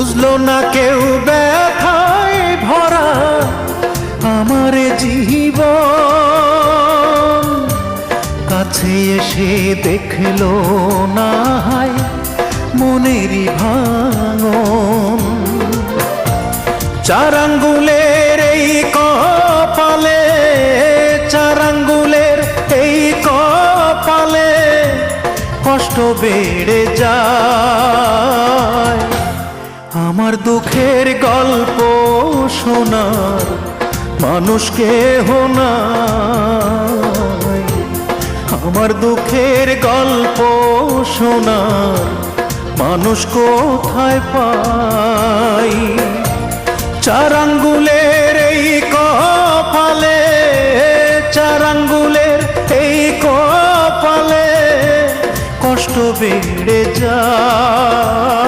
বুঝলো না কেউ ব্যথায় ভরা আমার জীবন, কাছে এসে দেখলো না হায় মনেরই ভাঙন। চার আঙ্গুলের এই কপালে, চার আঙ্গুলের এই কপালে কষ্ট বেড়ে যায়। আমার দুঃখের গল্প শোনার মানুষ কেহ নাই, আমার দুঃখের গল্প শোনার মানুষ কোথায় পাই। চার আঙ্গুলের এই কপালে, চার আঙ্গুলের এই কপালে কষ্ট বেড়ে যায়।